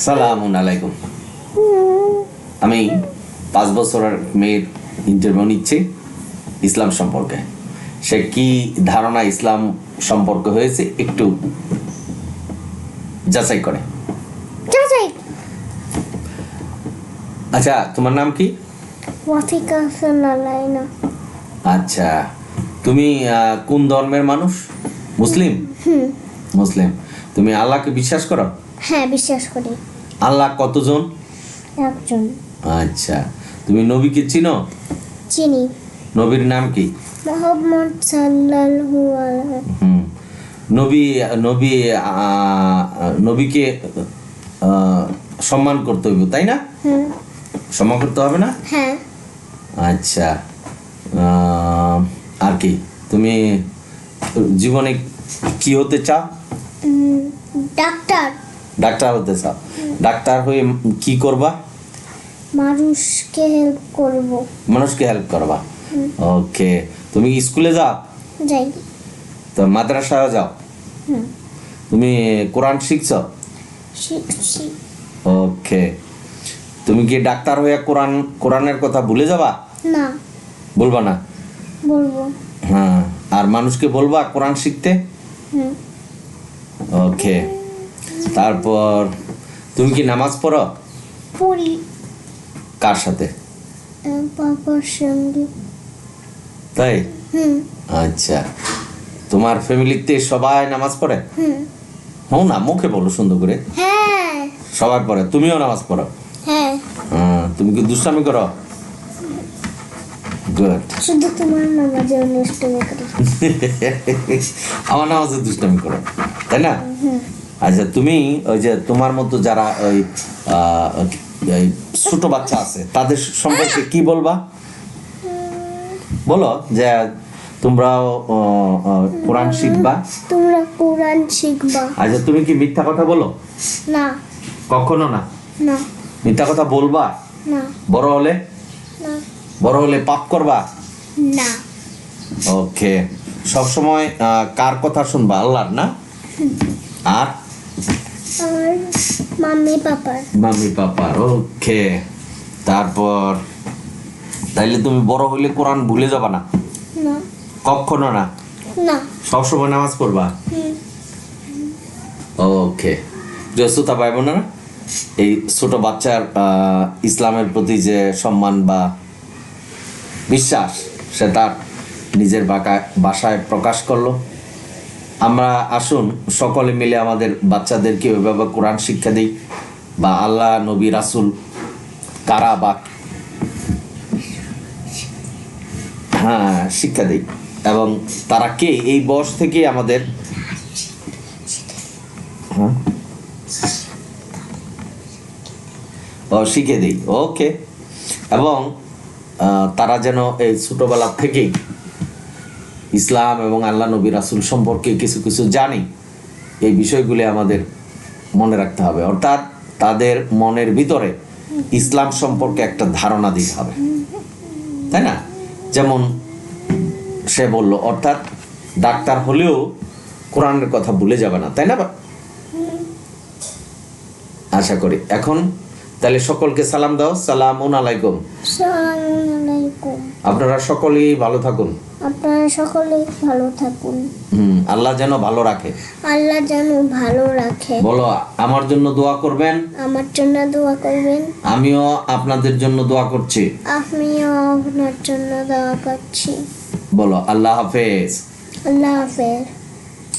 সালামুন আলাইকুম। আমি 5 বছরের মেয়ের ইন্টারভিউ নিচ্ছি ইসলাম সম্পর্কে। সে কি ধারণা ইসলাম সম্পর্কে হয়েছে একটু যাচাই করে। আচ্ছা, তোমার নাম কি? আচ্ছা, তুমি কোন ধর্মের মানুষ? মুসলিম? মুসলিম। তুমি আল্লাহকে বিশ্বাস করো? হ্যাঁ, বিশ্বাস করি। আল্লাহ কতজন? একজন। আচ্ছা, তুমি নবীকে চিনো? চিনি। নবীর নাম কি? মুহাম্মদ সাল্লাল্লাহু আলাইহি। নবী নবী নবীকে সম্মান করতে হইব, তাই না? সম্মান করতে হবে না? হ্যাঁ। আচ্ছা, আর কি তুমি জীবনে কি হতে চাও? ডাক্তার। ডাক্তার হতে চাও। ডাক্তার হয়ে কি করবা? মানুষকে হেল্প করব। মানুষকে হেল্প করবা। ওকে। তুমি স্কুলে যাও? যাই। তো মাদ্রাসায় যাও? তুমি কোরআন শিখছো? শিখছি। ওকে। তুমি কি ডাক্তার হয়ে কোরআনের কথা ভুলে যাবা? না। বলবা না? বলবো। হ্যাঁ। আর মানুষকে বলবা কোরআন শিখতে? ওকে। তারপর তুমি কি নামাজ পড়ো? পড়ি। কার সাথে? বাবার সঙ্গে। তাই? আচ্ছা, তোমার ফ্যামিলিতে সবাই নামাজ পড়ে? হ্যাঁ না, মুখে বলো সুন্দর করে। হ্যাঁ। সবাই পড়ে। তুমিও নামাজ পড়ো? হ্যাঁ। তুমি কি দুষ্টামি করো? গুড। শুধু তোমার নামাজে দুষ্টামি করি। আমার নামাজে দুষ্টামি করো, তাই না? আচ্ছা, তুমি ওই যে তোমার মতো যারা ওই ছোট বাচ্চা আছে তাদের সম্পর্কে কি বলবা? বলো যে তোমরাও কোরআন শিখবা। তোমরা কোরআন শিখবা। আচ্ছা, তুমি কি মিথ্যা কথা বলো? না। কখনো না? না। মিথ্যা কথা বলবা? না। বড় হলে? না। বড় হলে পাপ করবা? না। ওকে। সব সময় কার কথা শুনবা? আল্লাহর, না? আর মাম্মি পাপার। মাম্মি পাপার। ওকে। তারপর তাইলে তুমি বড় হইলে কোরআন ভুলে যাবা না? না। কখনো না? না। সব সময় নামাজ পড়বা? ওকে। শ্রোতা ভাই বোনেরা, এই ছোট বাচ্চার ইসলামের প্রতি যে সম্মান বা বিশ্বাস সে তার নিজের বাসায় প্রকাশ করলো। আমরা আসুন সকলে মিলে আমাদের বাচ্চাদেরকে ওইভাবে কোরআন শিক্ষা দিই, বা আল্লাহ নবী রাসূল কারা বা শিক্ষা দিই, এবং তারা কে এই বয়স থেকে আমাদের শিখে দিই। ওকে। এবং তারা যেন এই ছোটবেলা থেকেই ইসলাম এবং আল্লাহ নবী রাসূল সম্পর্কে কিছু কিছু জানি, এই বিষয়গুলি আমাদের মনে রাখতে হবে। অর্থাৎ তাদের মনের ভিতরে ইসলাম সম্পর্কে একটা ধারণা দিতে হবে, তাই না? যেমন সে বলল, অর্থাৎ ডাক্তার হলেও কোরআনের কথা ভুলে যাবে না, তাই না? আশা করি। এখন তাহলে সকলকে সালাম দাও। সালামুন আলাইকুম। সালামুন আলাইকুম। আপনারা সকলেই ভালো থাকুন। আপনারা সকলেই ভালো থাকুন। আল্লাহ যেন ভালো রাখে। আল্লাহ যেন ভালো রাখে। বলো, আমার জন্য দোয়া করবেন। আমার জন্য দোয়া করবেন। আমিও আপনাদের জন্য দোয়া করছি। আমিও আপনার জন্য দোয়া করছি। বলো, আল্লাহ হাফেজ। আল্লাহ হাফেজ।